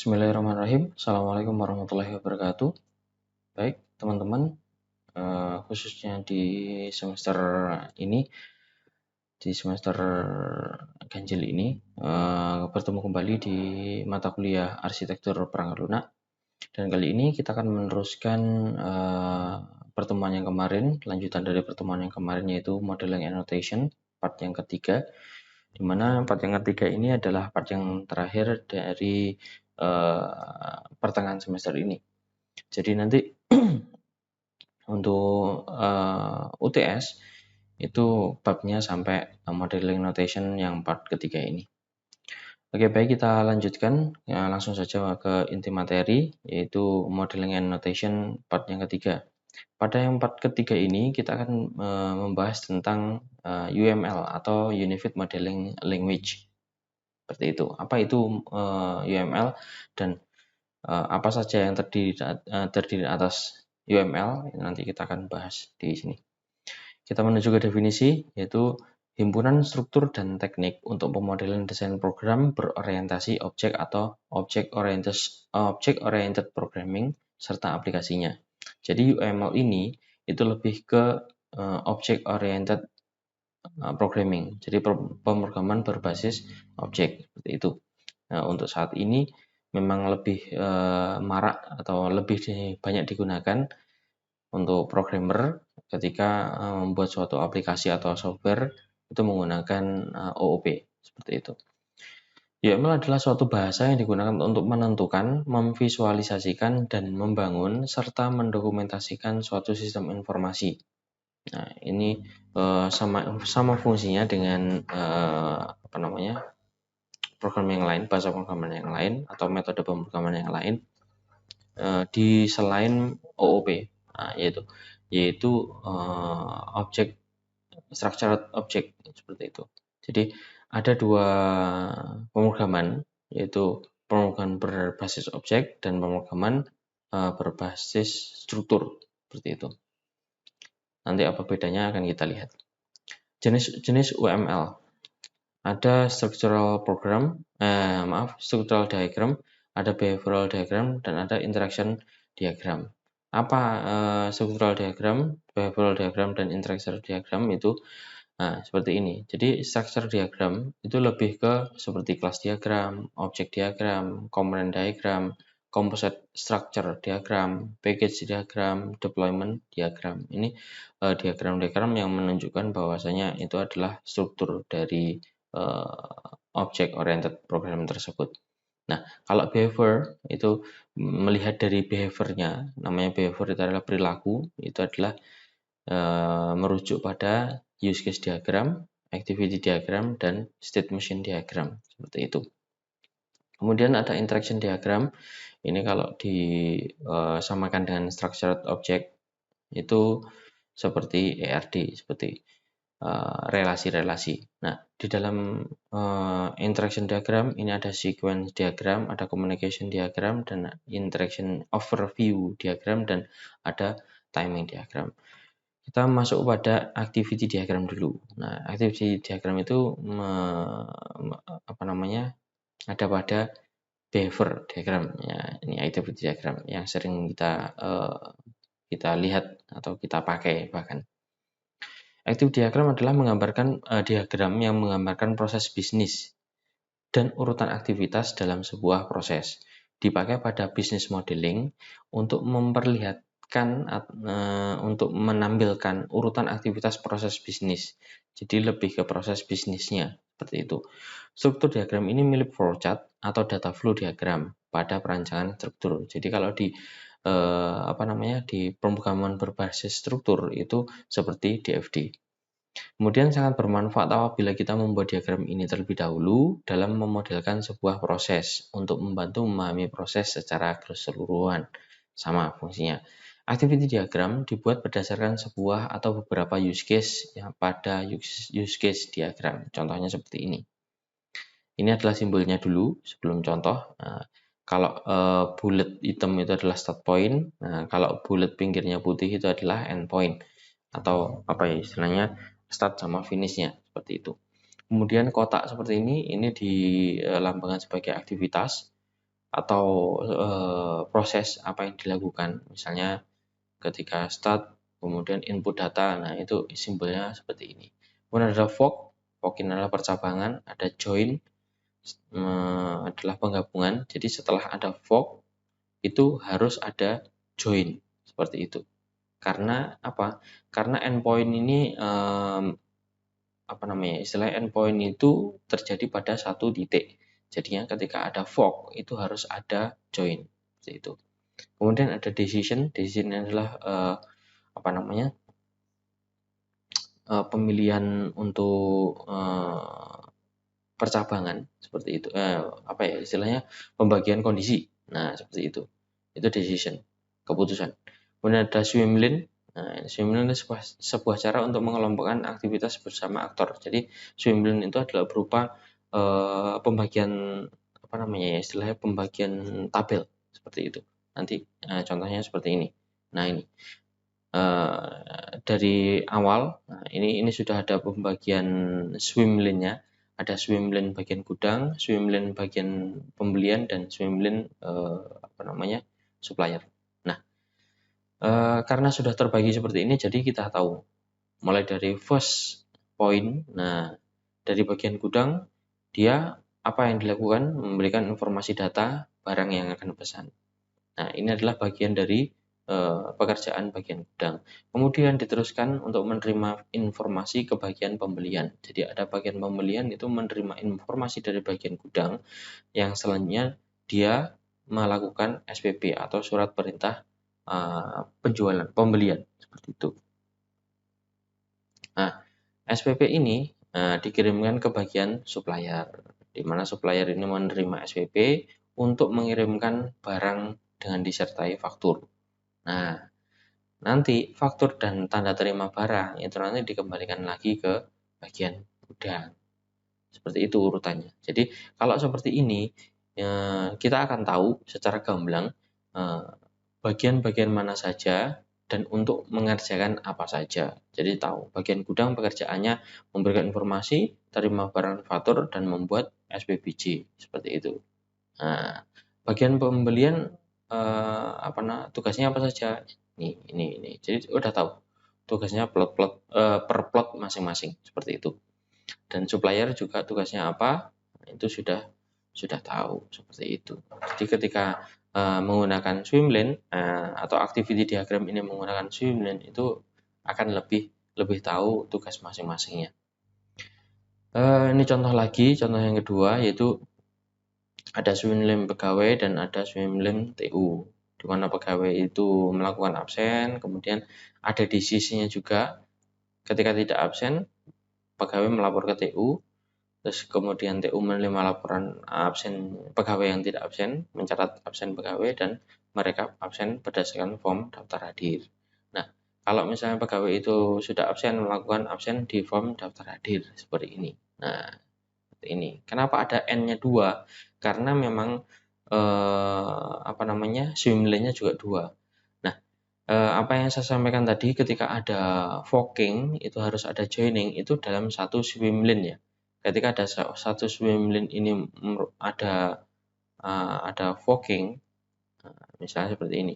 Bismillahirrahmanirrahim. Assalamualaikum warahmatullahi wabarakatuh. Baik, teman-teman, khususnya di semester ini, di semester ganjil ini, bertemu kembali di mata kuliah Arsitektur Perangkat Lunak. Dan kali ini kita akan meneruskan pertemuan yang kemarin, lanjutan dari pertemuan yang kemarin, yaitu Modeling and Notation, part yang ketiga. Di mana part yang ketiga ini adalah part yang terakhir dari pertengahan semester ini. Jadi nanti untuk UTS itu babnya sampai modeling notation yang part ketiga ini. Oke, baik, kita lanjutkan ya, langsung saja ke inti materi, yaitu modeling and notation part yang ketiga. Pada yang part ketiga ini kita akan membahas tentang UML atau Unified Modeling Language. Seperti itu. Apa itu UML dan apa saja yang terdiri atas UML, nanti kita akan bahas di sini. Kita menuju ke definisi, yaitu himpunan struktur dan teknik untuk pemodelan desain program berorientasi objek atau object-oriented programming serta aplikasinya. Jadi UML ini itu lebih ke object-oriented programming, jadi pemrograman berbasis objek, seperti itu. Nah, untuk saat ini memang lebih marak atau lebih banyak digunakan untuk programmer ketika membuat suatu aplikasi atau software itu menggunakan OOP, seperti itu. UML adalah suatu bahasa yang digunakan untuk menentukan, memvisualisasikan, dan membangun serta mendokumentasikan suatu sistem informasi. Nah, ini sama fungsinya dengan program yang lain, bahasa pemrograman yang lain atau metode pemrograman yang lain di selain OOP, nah, yaitu object structured object, seperti itu. Jadi ada dua pemrograman, yaitu pemrograman berbasis objek dan pemrograman berbasis struktur, seperti itu. Nanti apa bedanya akan kita lihat. Jenis UML. Ada structural diagram, ada behavioral diagram, dan ada interaction diagram. Apa structural diagram, behavioral diagram, dan interaction diagram itu? Nah, seperti ini. Jadi structure diagram itu lebih ke seperti class diagram, object diagram, component diagram, composite structure diagram, package diagram, deployment diagram. Ini diagram-diagram yang menunjukkan bahwasanya itu adalah struktur dari object oriented program tersebut. Nah, kalau behavior itu melihat dari behaviornya, namanya behavior itu adalah perilaku, itu adalah merujuk pada use case diagram, activity diagram, dan state machine diagram, seperti itu. Kemudian ada interaction diagram. Ini kalau disamakan dengan structured object itu seperti ERD, seperti relasi-relasi. Nah, di dalam interaction diagram ini ada sequence diagram, ada communication diagram, dan interaction overview diagram, dan ada timing diagram. Kita masuk pada activity diagram dulu. Nah, activity diagram itu ada pada behavior diagram. Ya, ini activity diagram yang sering kita lihat atau kita pakai bahkan. Activity diagram adalah menggambarkan diagram yang menggambarkan proses bisnis dan urutan aktivitas dalam sebuah proses. Dipakai pada business modeling untuk memperlihatkan untuk menampilkan urutan aktivitas proses bisnis. Jadi lebih ke proses bisnisnya, seperti itu. Struktur diagram ini mirip flowchart atau data flow diagram pada perancangan struktur. Jadi kalau di di pemrograman berbasis struktur itu seperti DFD. Kemudian sangat bermanfaat apabila kita membuat diagram ini terlebih dahulu dalam memodelkan sebuah proses untuk membantu memahami proses secara keseluruhan. Sama fungsinya. Activity diagram dibuat berdasarkan sebuah atau beberapa use case yang pada use case diagram. Contohnya seperti ini. Ini adalah simbolnya dulu sebelum contoh. Nah, kalau bullet hitam itu adalah start point. Nah, kalau bullet pinggirnya putih itu adalah end point. Atau istilahnya start sama finishnya, seperti itu. Kemudian kotak seperti ini dilambangkan sebagai aktivitas. atau proses apa yang dilakukan. Misalnya ketika start, kemudian input data, nah itu simbolnya seperti ini. Kemudian ada fork, fork ini adalah percabangan, ada join, adalah penggabungan. Jadi setelah ada fork, itu harus ada join, seperti itu. Karena apa? Karena endpoint ini istilahnya endpoint itu terjadi pada satu titik. Jadinya ketika ada fork itu harus ada join, seperti itu. Kemudian ada decision adalah pemilihan untuk percabangan, seperti itu. Istilahnya pembagian kondisi. Nah, seperti itu. Itu decision, keputusan. Kemudian ada swim lane. Nah, swim lane itu sebuah cara untuk mengelompokkan aktivitas bersama aktor. Jadi swim lane itu adalah berupa pembagian istilahnya pembagian tabel, seperti itu. Nanti contohnya seperti ini. Nah, ini dari awal, nah ini sudah ada pembagian swim lane-nya. Ada swim lane bagian gudang, swim lane bagian pembelian, dan swim lane supplier. Nah, karena sudah terbagi seperti ini, jadi kita tahu mulai dari first point. Nah, dari bagian gudang, dia apa yang dilakukan? Memberikan informasi data barang yang akan dipesan. Nah, ini adalah bagian dari pekerjaan bagian gudang. Kemudian diteruskan untuk menerima informasi ke bagian pembelian. Jadi ada bagian pembelian itu menerima informasi dari bagian gudang, yang selanjutnya dia melakukan SPP atau surat perintah pembelian, seperti itu. Nah, SPP ini dikirimkan ke bagian supplier, di mana supplier ini menerima SPP untuk mengirimkan barang dengan disertai faktur. Nah, nanti faktur dan tanda terima barang itu nanti dikembalikan lagi ke bagian gudang. Seperti itu urutannya. Jadi kalau seperti ini kita akan tahu secara gamblang bagian-bagian mana saja dan untuk mengerjakan apa saja. Jadi tahu bagian gudang pekerjaannya memberikan informasi, terima barang faktur, dan membuat SPBJ, seperti itu. Nah, bagian pembelian tugasnya apa saja? Ini. Jadi udah tahu tugasnya per plot masing-masing, seperti itu. Dan supplier juga tugasnya apa? Itu sudah tahu, seperti itu. Jadi ketika menggunakan swim lane atau activity diagram ini menggunakan swim lane, itu akan lebih tahu tugas masing-masingnya. Ini contoh yang kedua, yaitu ada swim lane pegawai dan ada swim lane TU, di mana pegawai itu melakukan absen, kemudian ada decisinya juga. Ketika tidak absen, pegawai melapor ke TU, terus kemudian TU menerima laporan absen pegawai yang tidak absen, mencatat absen pegawai, dan merekap absen berdasarkan form daftar hadir. Nah, kalau misalnya pegawai itu sudah absen, melakukan absen di form daftar hadir, seperti ini. Nah, ini. Kenapa ada N-nya 2? Karena memang swim lane-nya juga 2. Nah, apa yang saya sampaikan tadi, ketika ada forking itu harus ada joining, itu dalam satu swim lane ya. Ketika ada satu swim lane ini ada forking, misalnya seperti ini,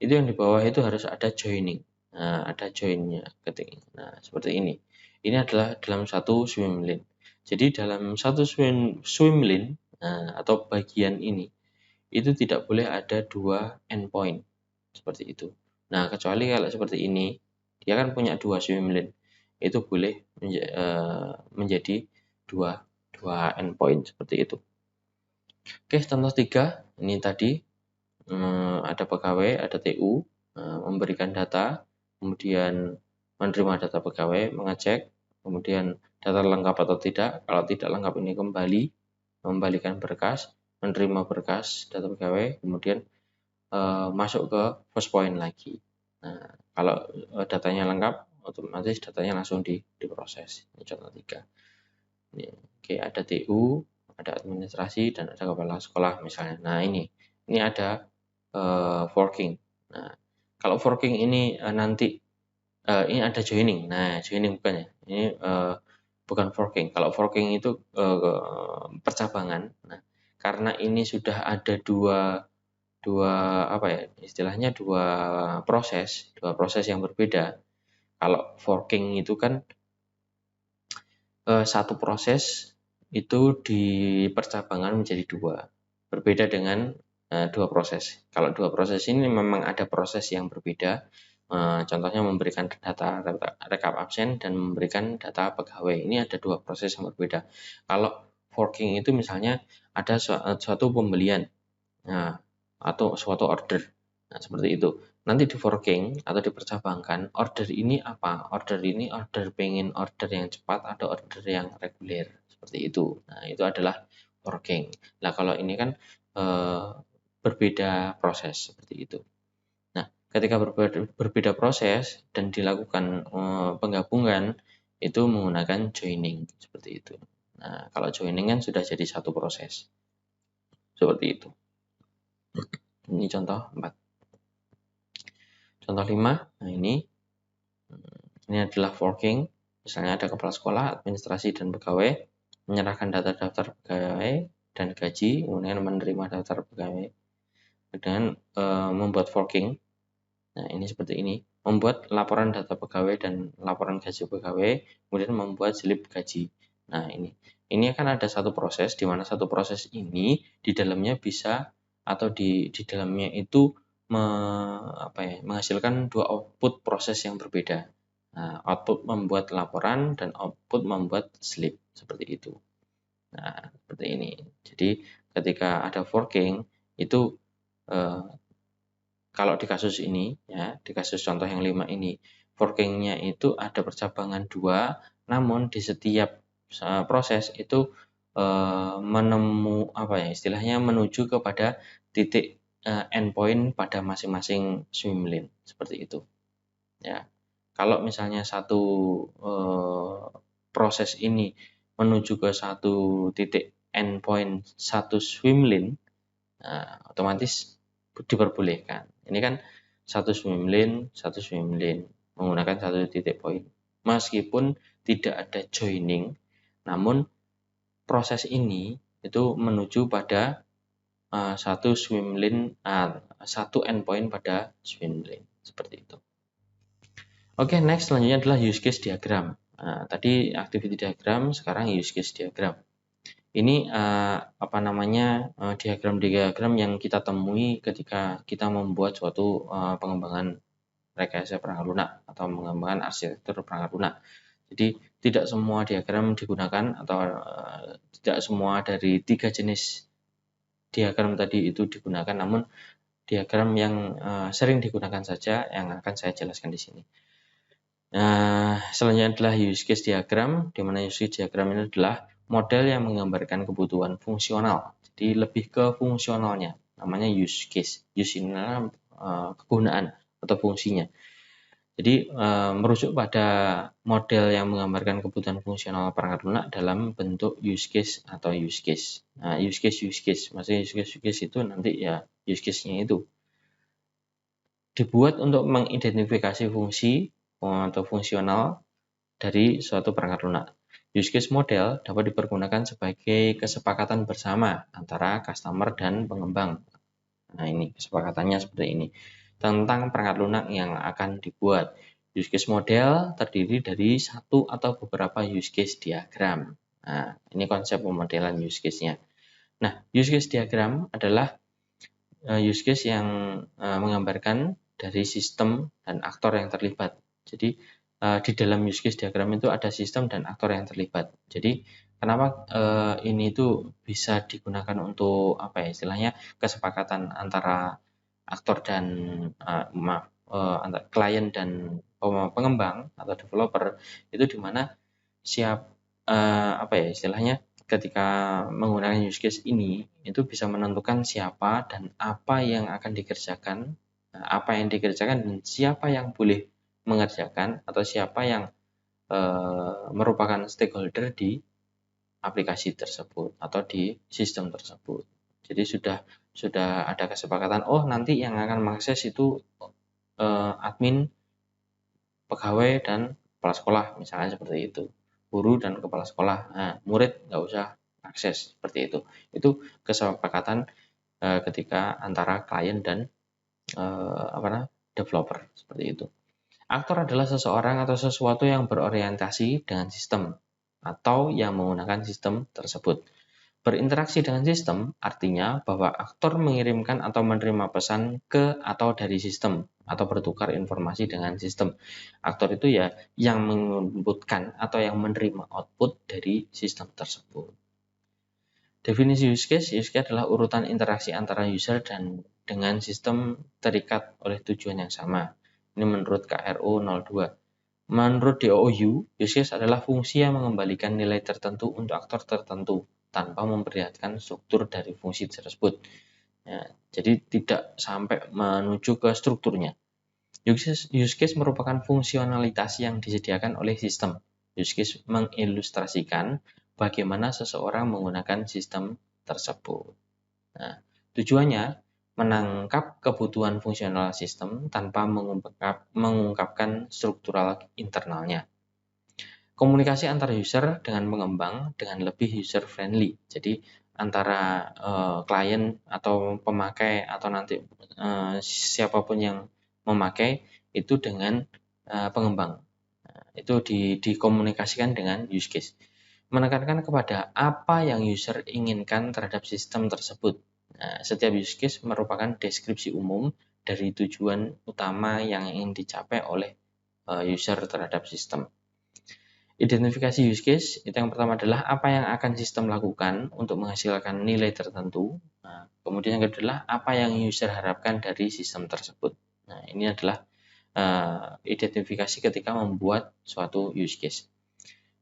itu yang di bawah itu harus ada joining. Nah, ada join-nya. Nah, seperti ini. Ini adalah dalam satu swim lane. Jadi dalam satu swim lane atau bagian ini, itu tidak boleh ada dua endpoint, seperti itu. Nah, kecuali kalau seperti ini, dia kan punya dua swim lane, itu boleh menjadi dua endpoint, seperti itu. Oke, contoh 3, ini tadi ada pegawai, ada TU, memberikan data, kemudian menerima data pegawai, mengecek, kemudian data lengkap atau tidak. Kalau tidak lengkap ini kembali, membalikan berkas, menerima berkas data pegawai, kemudian masuk ke first point lagi. Nah, kalau datanya lengkap, otomatis datanya langsung diproses. Ini contoh 3. Oke, ada TU, ada administrasi, dan ada kepala sekolah misalnya. Nah, ini ada forking. Nah, kalau forking ini nanti ini ada joining. Nah, joining bukan ya? Ini bukan forking. Kalau forking itu percabangan. Nah, karena ini sudah ada dua apa ya istilahnya dua proses yang berbeda. Kalau forking itu kan satu proses itu dipercabangkan menjadi dua, berbeda dengan dua proses. Kalau dua proses ini memang ada proses yang berbeda, contohnya memberikan data rekap absen dan memberikan data pegawai. Ini ada dua proses yang berbeda. Kalau forking itu misalnya ada suatu pembelian, nah, atau suatu order, nah seperti itu. Nanti di forking atau dipercabangkan, order ini apa? Order ini pengen order yang cepat atau order yang reguler, seperti itu. Nah itu adalah forking. Nah kalau ini kan berbeda proses seperti itu. Nah ketika berbeda proses dan dilakukan penggabungan itu menggunakan joining seperti itu. Nah kalau joining kan sudah jadi satu proses seperti itu. Ini contoh 4. Contoh 5, nah ini adalah forking. Misalnya ada kepala sekolah, administrasi, dan pegawai, menyerahkan data daftar pegawai dan gaji, kemudian menerima daftar pegawai dengan membuat forking. Nah ini seperti ini, membuat laporan data pegawai dan laporan gaji pegawai, kemudian membuat slip gaji. Nah ini akan ada satu proses, di mana satu proses ini di dalamnya bisa atau di dalamnya itu menghasilkan dua output proses yang berbeda. Nah, output membuat laporan dan output membuat slip seperti itu. Nah, seperti ini. Jadi ketika ada forking itu kalau di kasus ini ya, di kasus contoh yang 5 ini, forkingnya itu ada percabangan dua, namun di setiap proses itu istilahnya menuju kepada titik endpoint pada masing-masing swim lane seperti itu. Ya, kalau misalnya satu proses ini menuju ke satu titik endpoint satu swim lane, nah, otomatis diperbolehkan. Ini kan satu swim lane menggunakan satu titik point. Meskipun tidak ada joining, namun proses ini itu menuju pada satu swim lane, satu endpoint pada swim lane seperti itu. Oke, next selanjutnya adalah use case diagram. Nah, tadi activity diagram, sekarang use case diagram. Ini diagram-diagram yang kita temui ketika kita membuat suatu pengembangan rekayasa perangkat lunak atau mengembangkan arsitektur perangkat lunak. Jadi tidak semua diagram digunakan atau tidak semua dari 3 jenis diagram tadi itu digunakan, namun diagram yang sering digunakan saja yang akan saya jelaskan di sini. Nah, selanjutnya adalah use case diagram, di mana use case diagram ini adalah model yang menggambarkan kebutuhan fungsional. Jadi lebih ke fungsionalnya, namanya use case. Use ini adalah kegunaan atau fungsinya. Jadi merujuk pada model yang menggambarkan kebutuhan fungsional perangkat lunak dalam bentuk use case atau use case. Nah, use case. Maksudnya use case itu nanti ya use case-nya itu dibuat untuk mengidentifikasi fungsi atau fungsional dari suatu perangkat lunak. Use case model dapat dipergunakan sebagai kesepakatan bersama antara customer dan pengembang. Nah ini kesepakatannya seperti ini. Tentang perangkat lunak yang akan dibuat. Use case model terdiri dari satu atau beberapa use case diagram. Nah ini konsep pemodelan use case-nya. Nah use case diagram adalah use case yang menggambarkan dari sistem dan aktor yang terlibat. Jadi di dalam use case diagram itu ada sistem dan aktor yang terlibat. Jadi kenapa ini itu bisa digunakan untuk istilahnya kesepakatan antara aktor dan antara klien dan pengembang atau developer itu di mana istilahnya ketika menggunakan use case ini itu bisa menentukan siapa dan apa yang akan dikerjakan, dan siapa yang boleh mengerjakan atau siapa yang merupakan stakeholder di aplikasi tersebut atau di sistem tersebut. Jadi sudah ada kesepakatan, nanti yang akan mengakses itu admin, pegawai, dan kepala sekolah, misalnya seperti itu. Guru dan kepala sekolah. Nah, murid nggak usah akses, seperti itu. Itu kesepakatan ketika antara klien dan developer, seperti itu. Aktor adalah seseorang atau sesuatu yang berorientasi dengan sistem atau yang menggunakan sistem tersebut. Berinteraksi dengan sistem artinya bahwa aktor mengirimkan atau menerima pesan ke atau dari sistem atau bertukar informasi dengan sistem. Aktor itu ya yang menginputkan atau yang menerima output dari sistem tersebut. Definisi use case adalah urutan interaksi antara user dan dengan sistem terikat oleh tujuan yang sama. Ini menurut KRO 02. Menurut DOU, use case adalah fungsi yang mengembalikan nilai tertentu untuk aktor tertentu tanpa memperlihatkan struktur dari fungsi tersebut. Ya, jadi tidak sampai menuju ke strukturnya. Use case merupakan fungsionalitas yang disediakan oleh sistem. Use case mengilustrasikan bagaimana seseorang menggunakan sistem tersebut. Nah, tujuannya menangkap kebutuhan fungsional sistem tanpa mengungkapkan struktural internalnya. Komunikasi antara user dengan pengembang dengan lebih user friendly. Jadi antara klien atau pemakai atau nanti siapapun yang memakai itu dengan pengembang. Itu dikomunikasikan dengan use case. Menekankan kepada apa yang user inginkan terhadap sistem tersebut. Nah, setiap use case merupakan deskripsi umum dari tujuan utama yang ingin dicapai oleh user terhadap sistem. Identifikasi use case itu yang pertama adalah apa yang akan sistem lakukan untuk menghasilkan nilai tertentu. Nah, kemudian yang kedua adalah apa yang user harapkan dari sistem tersebut. Nah, ini adalah identifikasi ketika membuat suatu use case.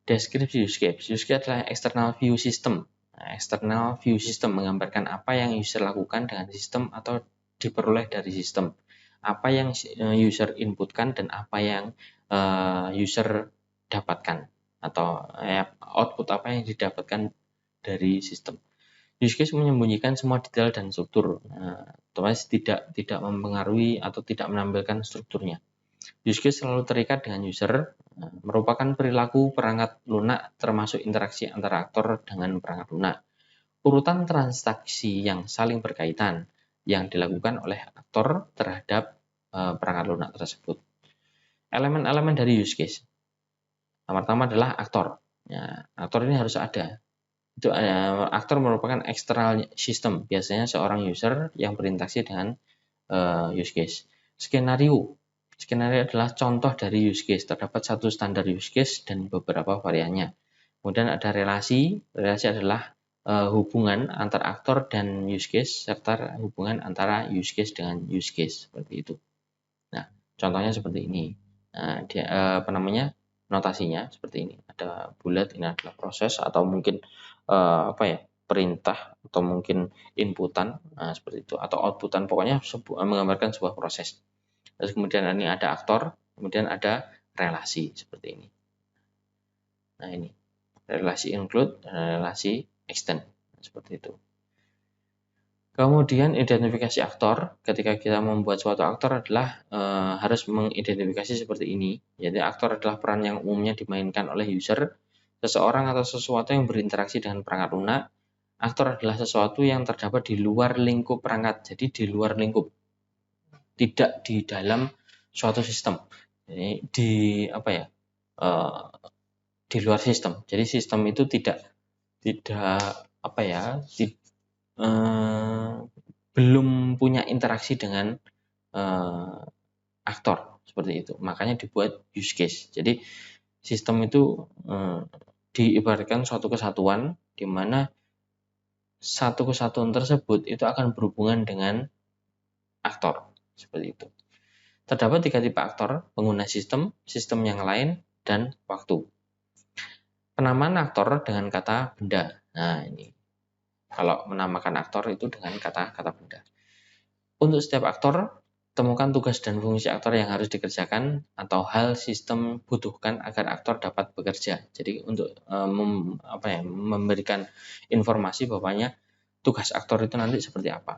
Deskripsi use case. Use case adalah external view system. Nah, external view system menggambarkan apa yang user lakukan dengan sistem atau diperoleh dari sistem. Apa yang user inputkan dan apa yang user dapatkan atau output apa yang didapatkan dari sistem. Use case menyembunyikan semua detail dan struktur, otomatis tidak mempengaruhi atau tidak menampilkan strukturnya. Use case selalu terikat dengan user, merupakan perilaku perangkat lunak termasuk interaksi antara aktor dengan perangkat lunak. Urutan transaksi yang saling berkaitan yang dilakukan oleh aktor terhadap perangkat lunak tersebut. Elemen-elemen dari use case. Yang pertama adalah aktor. Ya, aktor ini harus ada. Itu aktor merupakan external system, biasanya seorang user yang berinteraksi dengan use case. Skenario adalah contoh dari use case. Terdapat satu standar use case dan beberapa variannya. Kemudian ada relasi adalah hubungan antar aktor dan use case serta hubungan antara use case dengan use case, seperti itu. Nah, contohnya seperti ini. Nah, notasinya seperti ini. Ada bulat, ini adalah proses atau mungkin perintah atau mungkin inputan, seperti itu, atau outputan, pokoknya menggambarkan sebuah proses. Terus kemudian ini ada aktor, kemudian ada relasi seperti ini. Nah, ini relasi include dan relasi extend, seperti itu. Kemudian identifikasi aktor, ketika kita membuat suatu aktor adalah harus mengidentifikasi seperti ini. Jadi aktor adalah peran yang umumnya dimainkan oleh user, seseorang atau sesuatu yang berinteraksi dengan perangkat lunak. Aktor adalah sesuatu yang terdapat di luar lingkup perangkat, jadi di luar lingkup, tidak di dalam suatu sistem. Jadi di luar sistem. Jadi sistem itu tidak belum punya interaksi dengan aktor, seperti itu. Makanya dibuat use case. Jadi sistem itu diibaratkan suatu kesatuan di mana satu kesatuan tersebut itu akan berhubungan dengan aktor, seperti itu. Terdapat 3 tipe aktor: pengguna sistem, sistem yang lain, dan waktu. Penamaan aktor dengan kata benda. Nah, ini kalau menamakan aktor itu dengan kata benda. Untuk setiap aktor, temukan tugas dan fungsi aktor yang harus dikerjakan atau hal sistem butuhkan agar aktor dapat bekerja. Jadi untuk memberikan informasi bahwanya tugas aktor itu nanti seperti apa.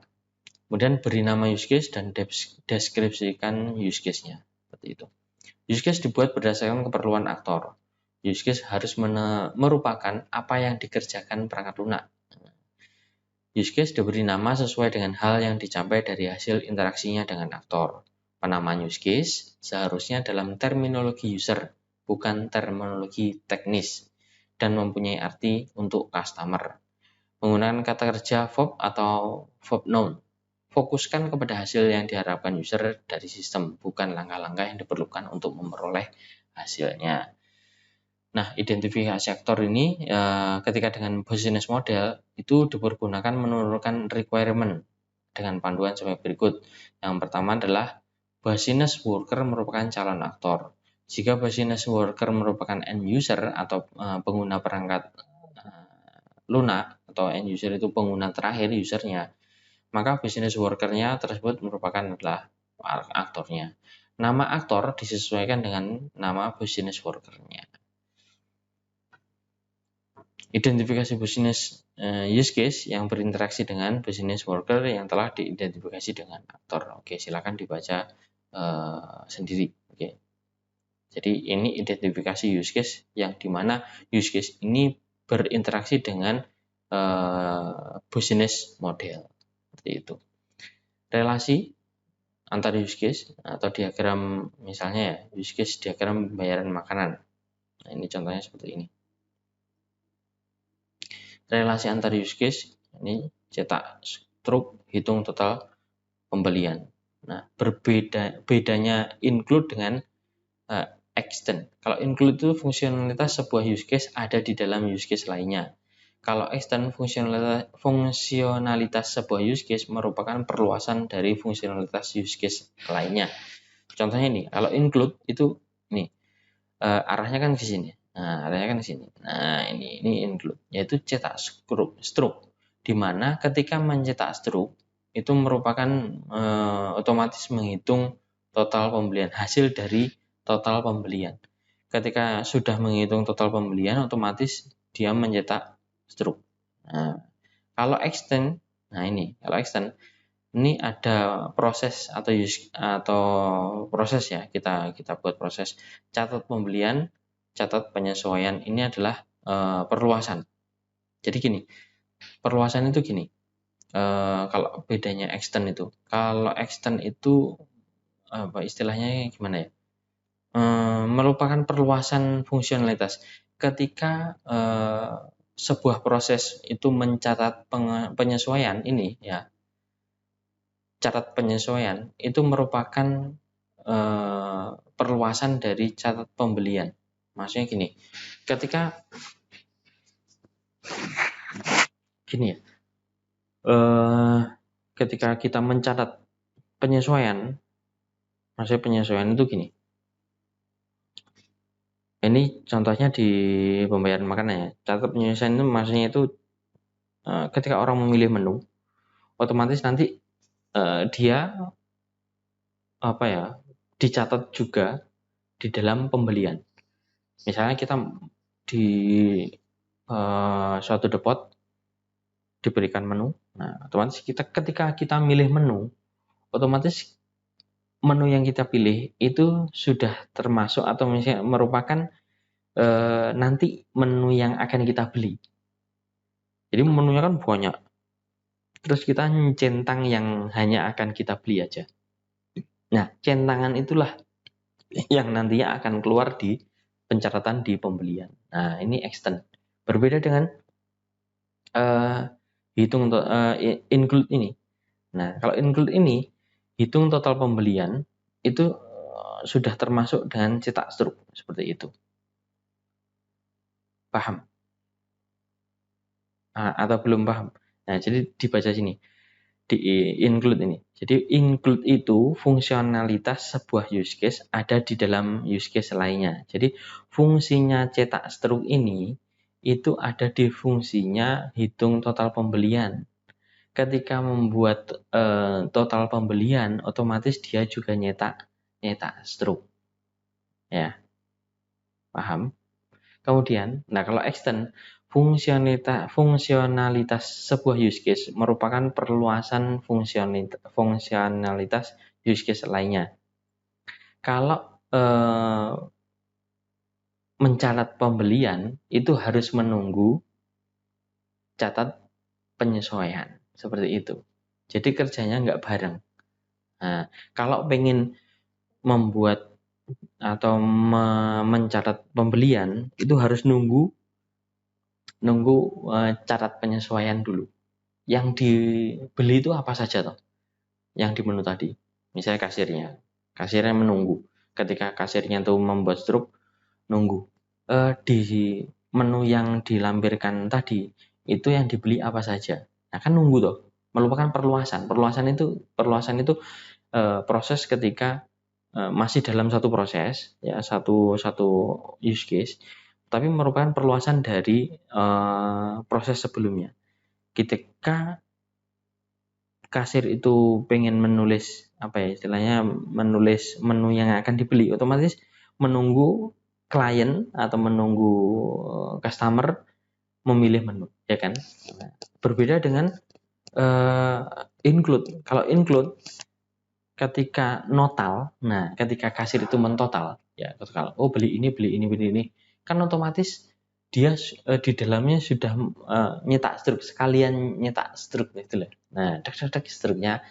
Kemudian beri nama use case dan deskripsikan use case-nya. Seperti itu. Use case dibuat berdasarkan keperluan aktor. Use case harus merupakan apa yang dikerjakan perangkat lunak. Use case diberi nama sesuai dengan hal yang dicapai dari hasil interaksinya dengan aktor. Penamaan use case seharusnya dalam terminologi user, bukan terminologi teknis, dan mempunyai arti untuk customer. Menggunakan kata kerja verb atau verb noun. Fokuskan kepada hasil yang diharapkan user dari sistem, bukan langkah-langkah yang diperlukan untuk memperoleh hasilnya. Nah, identifikasi aktor ini ketika dengan business model itu dipergunakan menurunkan requirement dengan panduan sebagai berikut. Yang pertama adalah business worker merupakan calon aktor. Jika business worker merupakan end user atau pengguna perangkat lunak atau end user itu pengguna terakhir usernya, maka business worker-nya tersebut merupakan adalah aktornya. Nama aktor disesuaikan dengan nama business worker-nya. Identifikasi business use case yang berinteraksi dengan business worker yang telah diidentifikasi dengan aktor. Oke, silakan dibaca sendiri. Oke. Jadi ini identifikasi use case yang dimana use case ini berinteraksi dengan business model. Seperti itu. Relasi antar use case atau diagram misalnya ya, use case diagram pembayaran makanan. Nah, ini contohnya seperti ini. Relasi antar use case ini cetak struk, hitung total pembelian. Nah, bedanya include dengan extend. Kalau include itu fungsionalitas sebuah use case ada di dalam use case lainnya. Kalau extend fungsionalitas sebuah use case merupakan perluasan dari fungsionalitas use case lainnya. Contohnya ini, kalau include itu nih arahnya kan ke sini. Nah, arahnya kan ke sini. Nah, ini include, yaitu cetak struk, di mana ketika mencetak struk itu merupakan otomatis menghitung total pembelian, hasil dari total pembelian. Ketika sudah menghitung total pembelian, otomatis dia mencetak struk. Nah, kalau extend, kalau extend ini ada proses atau proses ya, kita buat proses catat pembelian, catat penyesuaian. Ini adalah perluasan. Jadi gini, perluasan itu gini. Kalau bedanya extend itu, kalau extend itu apa istilahnya gimana ya? Merupakan perluasan fungsionalitas. Ketika sebuah proses itu mencatat penyesuaian ini ya, catat penyesuaian itu merupakan perluasan dari catat pembelian. Maksudnya gini, ketika gini ya, ketika kita mencatat penyesuaian, maksudnya penyesuaian itu gini. Ini contohnya di pembayaran makanan ya. Catat penyesuaian itu maksudnya itu ketika orang memilih menu, otomatis nanti dia apa ya dicatat juga di dalam pembelian. Misalnya kita di suatu depot diberikan menu. Nah, otomatis ketika kita milih menu, otomatis menu yang kita pilih itu sudah termasuk atau misalnya merupakan nanti menu yang akan kita beli. Jadi menunya kan banyak. Terus kita centang yang hanya akan kita beli aja. Nah, centangan itulah yang nantinya akan keluar di pencatatan di pembelian. Nah, ini extend. Berbeda dengan hitung include ini. Nah, kalau include ini hitung total pembelian itu sudah termasuk dengan cetak struk seperti itu. Paham? Atau belum paham? Nah, jadi dibaca sini. Di include ini. Jadi include itu fungsionalitas sebuah use case ada di dalam use case lainnya. Jadi fungsinya cetak struk ini itu ada di fungsinya hitung total pembelian. Ketika membuat total pembelian, otomatis dia juga nyetak struk. Ya. Paham? Kemudian, nah kalau extend fungsionalitas sebuah use case merupakan perluasan fungsionalitas use case lainnya. Kalau mencatat pembelian itu harus menunggu catat penyesuaian, seperti itu. Jadi kerjanya nggak bareng. Nah, kalau pengen membuat atau mencatat pembelian itu harus nunggu catat penyesuaian dulu. Yang dibeli itu apa saja toh? Yang di menu tadi. Misalnya kasirnya menunggu. Ketika kasirnya itu membuat struk, nunggu. Di menu yang dilampirkan tadi itu yang dibeli apa saja. Nah, kan nunggu toh. Merupakan perluasan. Perluasan itu proses ketika masih dalam satu proses, ya satu use case, tapi merupakan perluasan dari proses sebelumnya. Ketika kasir itu pengen menulis apa ya istilahnya, menulis menu yang akan dibeli, otomatis menunggu klien atau menunggu customer memilih menu, ya kan. Berbeda dengan include. Kalau include ketika notal, nah ketika kasir itu mentotal, ya total, oh beli ini, kan otomatis dia di dalamnya sudah nyetak struk, sekalian nyetak struk gitu loh. Nah, struknya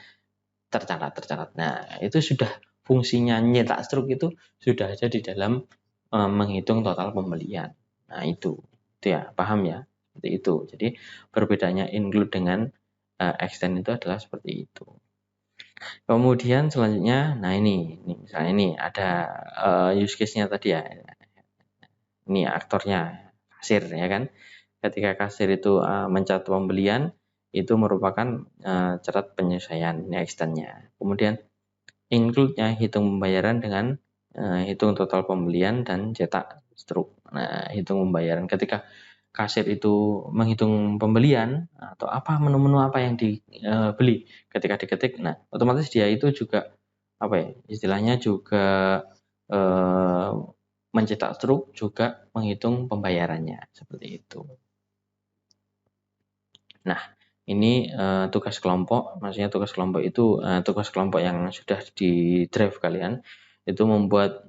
tercatat. Nah, itu sudah fungsinya nyetak struk itu sudah ada di dalam menghitung total pembelian. Nah, itu ya, paham ya? Seperti itu. Jadi berbedanya include dengan extend itu adalah seperti itu. Kemudian selanjutnya, nah ini misalnya ini ada use case-nya tadi ya. Ini aktornya kasir ya kan. Ketika kasir itu mencatat pembelian, itu merupakan catat penyesuaian, ini extend-nya. Kemudian include-nya hitung pembayaran dengan hitung total pembelian dan cetak struk. Nah, hitung pembayaran ketika kasir itu menghitung pembelian atau apa menu-menu apa yang dibeli ketika diketik, nah otomatis dia itu juga apa ya istilahnya juga mencetak struk juga menghitung pembayarannya seperti itu. Nah, ini tugas kelompok, maksudnya tugas kelompok itu tugas kelompok yang sudah di drive kalian itu membuat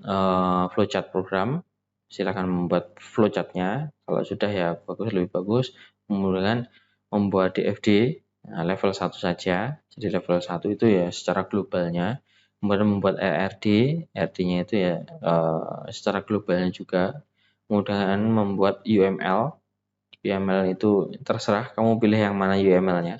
flowchart program. Silakan membuat flowchartnya. Kalau sudah ya bagus, lebih bagus. Kemudian membuat DFD level 1 saja. Jadi level 1 itu ya secara globalnya. Kemudian membuat RRD, RD-nya itu ya secara globalnya juga. Kemudian membuat UML. UML itu terserah kamu pilih yang mana UML-nya.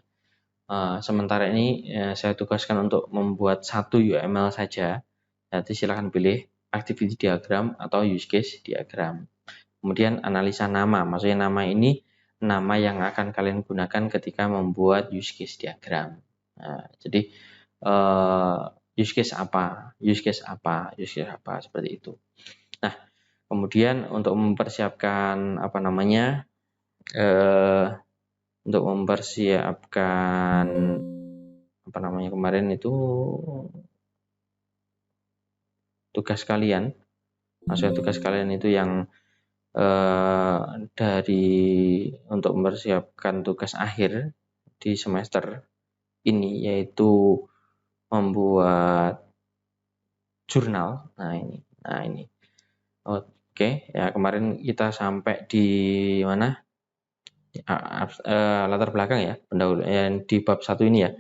Sementara ini saya tugaskan untuk membuat satu UML saja. Nanti silahkan pilih activity diagram atau use case diagram. Kemudian analisa nama, maksudnya nama ini nama yang akan kalian gunakan ketika membuat use case diagram. Nah, jadi use case apa, seperti itu. Nah, kemudian untuk mempersiapkan untuk mempersiapkan kemarin itu tugas kalian, maksudnya tugas kalian itu yang dari untuk mempersiapkan tugas akhir di semester ini, yaitu membuat jurnal. Nah ini oke ya, kemarin kita sampai di mana, latar belakang ya, pendahuluan di bab 1 ini ya.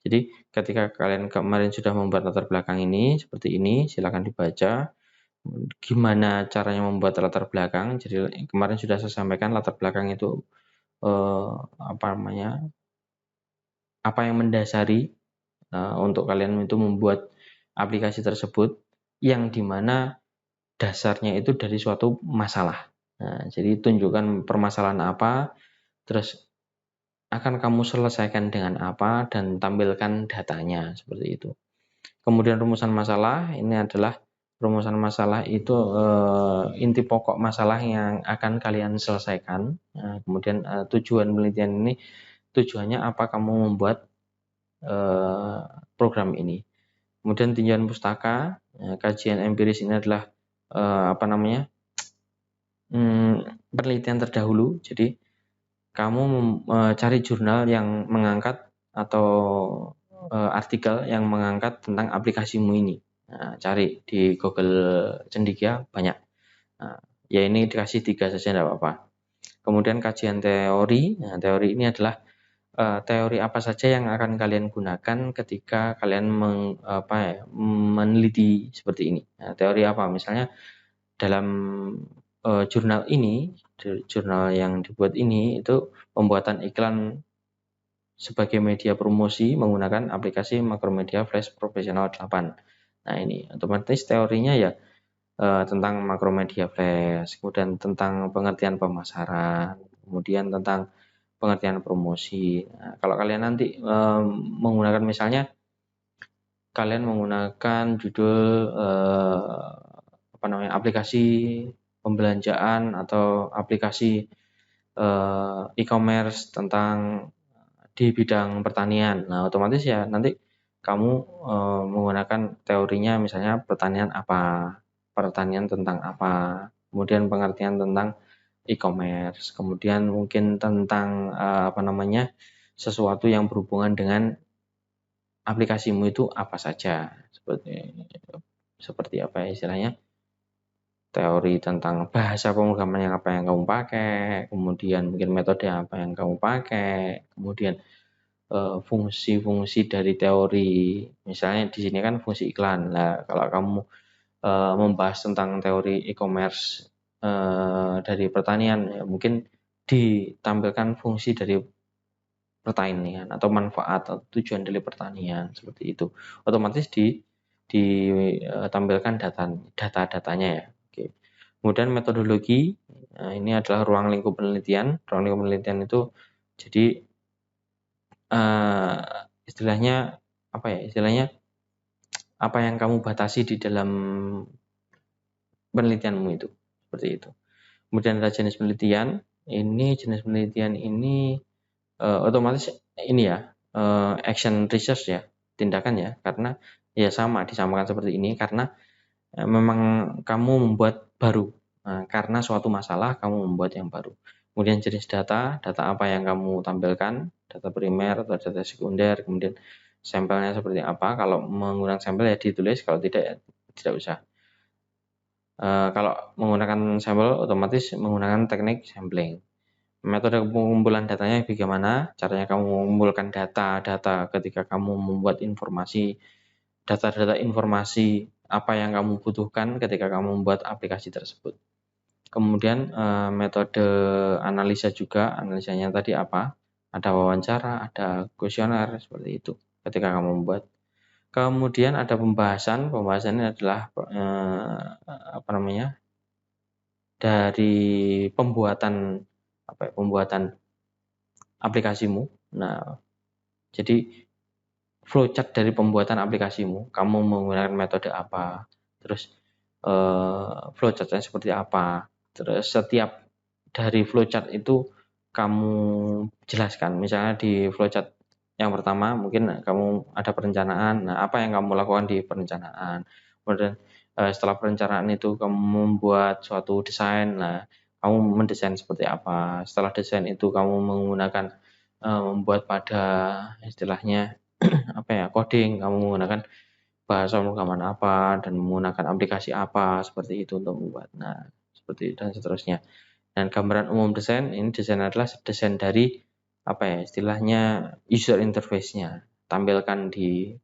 Jadi ketika kalian kemarin sudah membuat latar belakang ini seperti ini, silakan dibaca gimana caranya membuat latar belakang. Jadi kemarin sudah saya sampaikan latar belakang itu apa yang mendasari untuk kalian itu membuat aplikasi tersebut, yang dimana dasarnya itu dari suatu masalah. Nah, jadi tunjukkan permasalahan apa, terus akan kamu selesaikan dengan apa, dan tampilkan datanya seperti itu. Kemudian rumusan masalah, ini adalah rumusan masalah itu inti pokok masalah yang akan kalian selesaikan. Nah, kemudian tujuan penelitian ini, tujuannya apa kamu membuat program ini. Kemudian tinjauan pustaka, kajian empiris ini adalah penelitian terdahulu. Jadi kamu cari jurnal yang mengangkat atau artikel yang mengangkat tentang aplikasimu ini. Nah, cari di Google Cendekia banyak. Nah, Ya ini dikasih 3 saja tidak apa-apa. Kemudian kajian teori. Nah, teori ini adalah teori apa saja yang akan kalian gunakan ketika kalian meneliti seperti ini. Nah, teori apa? Misalnya dalam jurnal ini, jurnal yang dibuat ini itu pembuatan iklan sebagai media promosi menggunakan aplikasi Macromedia Flash Professional 8. Nah, ini otomatis teorinya ya tentang Macromedia Flash, kemudian tentang pengertian pemasaran, kemudian tentang pengertian promosi. Nah, kalau kalian nanti menggunakan misalnya kalian menggunakan judul aplikasi pembelanjaan atau aplikasi e-commerce tentang di bidang pertanian. Nah, otomatis ya nanti kamu menggunakan teorinya misalnya pertanian apa, pertanian tentang apa, kemudian pengertian tentang e-commerce, kemudian mungkin tentang sesuatu yang berhubungan dengan aplikasimu itu apa saja, seperti apa ya istilahnya, teori tentang bahasa pemrograman yang apa yang kamu pakai, kemudian mungkin metode apa yang kamu pakai, kemudian fungsi-fungsi dari teori, misalnya di sini kan fungsi iklan. Nah, kalau kamu membahas tentang teori e-commerce dari pertanian, ya mungkin ditampilkan fungsi dari pertanian atau manfaat atau tujuan dari pertanian seperti itu. Otomatis ditampilkan data-datanya ya. Oke. Kemudian metodologi, nah ini adalah ruang lingkup penelitian. Ruang lingkup penelitian itu jadi istilahnya apa ya? Istilahnya apa yang kamu batasi di dalam penelitianmu itu, seperti itu. Kemudian ada jenis penelitian. Ini jenis penelitian ini otomatis ini ya action research ya, tindakan ya, karena ya sama disamakan seperti ini karena memang kamu membuat baru. Nah, karena suatu masalah kamu membuat yang baru. Kemudian jenis data apa yang kamu tampilkan, data primer atau data sekunder, kemudian sampelnya seperti apa. Kalau menggunakan sampel ya ditulis, kalau tidak ya tidak usah. Kalau menggunakan sampel otomatis menggunakan teknik sampling. Metode pengumpulan datanya bagaimana? Caranya kamu mengumpulkan data-data ketika kamu membuat informasi, data-data informasi apa yang kamu butuhkan ketika kamu membuat aplikasi tersebut. Kemudian metode analisa juga, analisanya tadi apa? Ada wawancara, ada kuesioner seperti itu ketika kamu membuat. Kemudian ada pembahasan, pembahasannya adalah dari pembuatan pembuatan aplikasimu. Nah, jadi flowchart dari pembuatan aplikasimu, kamu menggunakan metode apa, terus flowchartnya seperti apa, terus setiap dari flowchart itu kamu jelaskan. Misalnya di flowchart yang pertama mungkin kamu ada perencanaan, nah apa yang kamu lakukan di perencanaan, kemudian setelah perencanaan itu kamu membuat suatu desain, nah kamu mendesain seperti apa, setelah desain itu kamu menggunakan membuat pada istilahnya coding, kamu menggunakan bahasa pemrograman apa dan menggunakan aplikasi apa seperti itu untuk membuat. Nah, seperti itu dan seterusnya. Dan gambaran umum desain, ini desain adalah desain dari istilahnya user interface-nya. Tampilkan di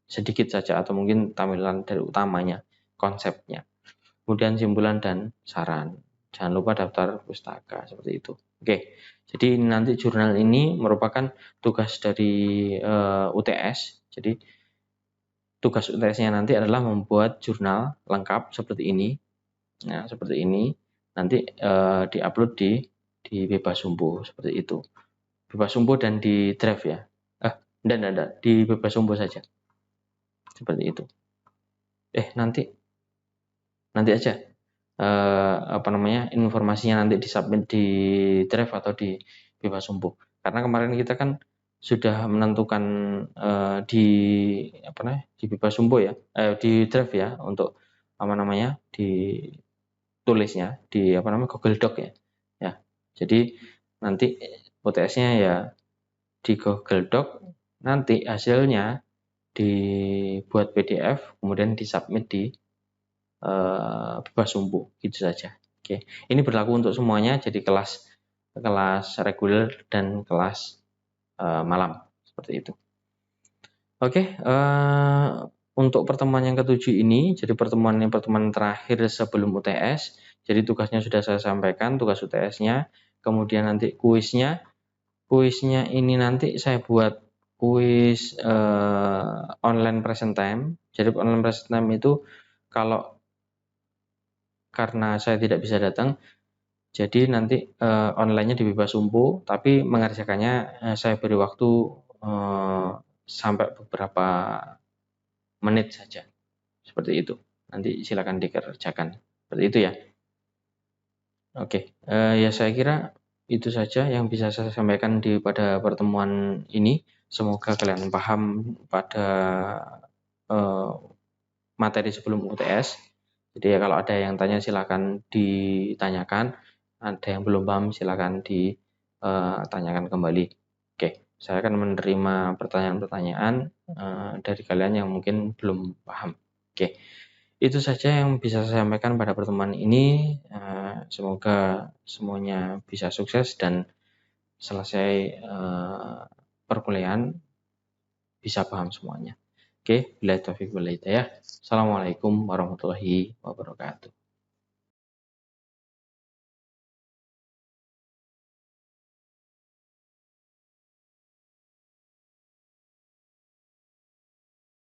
sedikit saja atau mungkin tampilan dari utamanya, konsepnya. Kemudian simpulan dan saran. Jangan lupa daftar pustaka seperti itu. Oke. Jadi nanti jurnal ini merupakan tugas dari UTS. Jadi tugas UTS-nya nanti adalah membuat jurnal lengkap seperti ini. Nah, seperti ini nanti diupload di Bebas Sumbo seperti itu. Bebas Sumbo dan di Drive ya. Enggak, di Bebas Sumbo saja. Seperti itu. Nanti aja informasinya nanti disubmit di Drive atau di Bebas Sumbo. Karena kemarin kita kan sudah menentukan di Bebas Sumbo ya, di Drive ya untuk di tulisnya di Google Doc ya. Ya. Jadi nanti UTS-nya ya di Google Doc, nanti hasilnya dibuat PDF kemudian disubmit di bebas sumpu, gitu saja. Oke, ini berlaku untuk semuanya, jadi kelas reguler dan kelas malam, seperti itu. Oke, untuk pertemuan yang ketujuh ini, jadi pertemuan terakhir sebelum UTS. Jadi tugasnya sudah saya sampaikan, tugas UTS-nya. Kemudian nanti kuisnya ini nanti saya buat kuis online present time. Jadi online present time itu kalau karena saya tidak bisa datang, jadi nanti online-nya di bebas sumpu, tapi mengerjakannya saya beri waktu sampai beberapa menit saja. Seperti itu. Nanti silakan dikerjakan. Seperti itu ya. Oke, ya saya kira itu saja yang bisa saya sampaikan pada pertemuan ini. Semoga kalian paham pada materi sebelum UTS. Jadi ya kalau ada yang tanya silakan ditanyakan. Ada yang belum paham silakan ditanyakan kembali. Oke, saya akan menerima pertanyaan-pertanyaan dari kalian yang mungkin belum paham. Oke. Itu saja yang bisa saya sampaikan pada pertemuan ini. Semoga semuanya bisa sukses dan selesai perkuliahan bisa paham semuanya. Oke, billahi taufiq wal hidayah. Assalamualaikum warahmatullahi wabarakatuh.